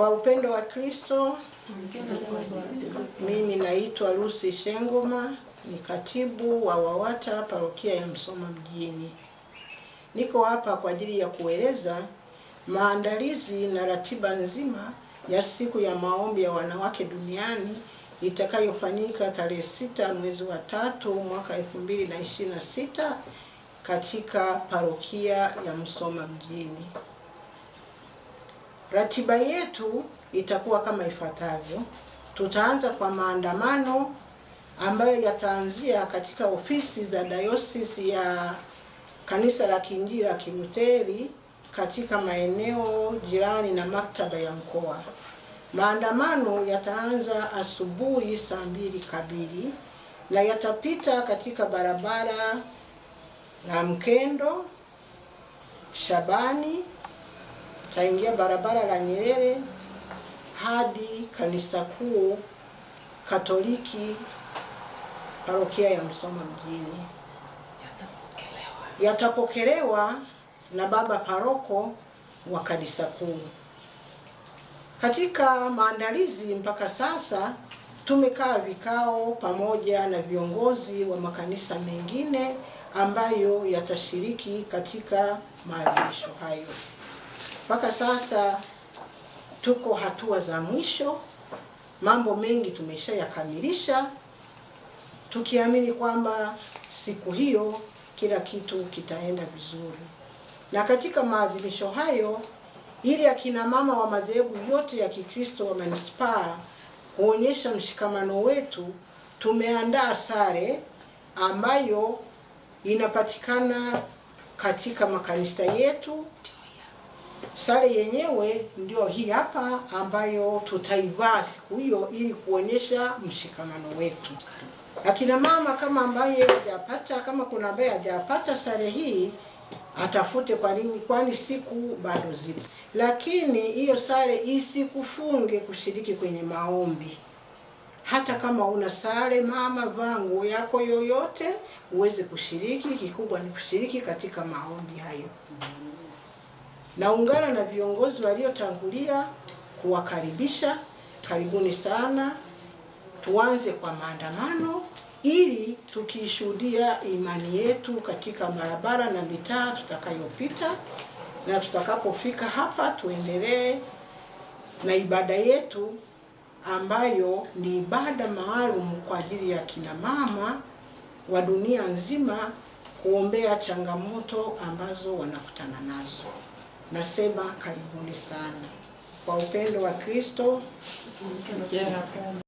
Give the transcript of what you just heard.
Kwa upendo wa Kristo, mimi naitwa Lucy Shengoma, ni katibu wa WAWATA parokia ya Msoma mjini. Niko hapa kwa ajili ya kueleza maandalizi na ratiba nzima ya siku ya maombi ya wanawake duniani itakayofanyika tarehe 6 mwezi wa 3 mwaka 2026 katika parokia ya Msoma mjini. Ratiba yetu itakuwa kama ifuatavyo. Tutaanza kwa maandamano ambayo yataanzia katika ofisi za Dayosisi ya Kanisa la Kiinjili la Kilutheri katika maeneo jirani na maktaba ya mkoa. Maandamano yataanza asubuhi saa 2 kamili na yatapita katika barabara la Mkendo, Shabani, taingia barabara la Nyerere hadi kanisa kuu Katoliki parokia ya Msoma mjini. Yatapokelewa na baba paroko wa kanisa kuu. Katika maandalizi mpaka sasa tumekaa vikao pamoja na viongozi wa makanisa mengine ambayo yatashiriki katika maadhimisho hayo. Mpaka sasa tuko hatua za mwisho, mambo mengi tumeshayakamilisha, tukiamini kwamba siku hiyo kila kitu kitaenda vizuri. Na katika maadhimisho hayo, ili akina mama wa madhehebu yote ya Kikristo wa manispaa kuonyesha mshikamano wetu, tumeandaa sare ambayo inapatikana katika makanisa yetu. Sare yenyewe ndio hii hapa ambayo tutaivaa siku hiyo ili kuonyesha mshikamano wetu. Akina mama kama ambaye hajapata, kama kuna ambaye hajapata sare hii, atafute kwani siku bado zipo. Lakini hiyo sare isikufunge kushiriki kwenye maombi. Hata kama una sare mama, vaa nguo yako yoyote uweze kushiriki. Kikubwa ni kushiriki katika maombi hayo. Naungana na viongozi waliotangulia kuwakaribisha. Karibuni sana. Tuanze kwa maandamano ili tukishuhudia imani yetu katika barabara na mitaa tutakayopita, na tutakapofika hapa tuendelee na ibada yetu ambayo ni ibada maalum kwa ajili ya kina mama wa dunia nzima, kuombea changamoto ambazo wanakutana nazo. Nasema karibuni sana. Kwa upendo wa Kristo.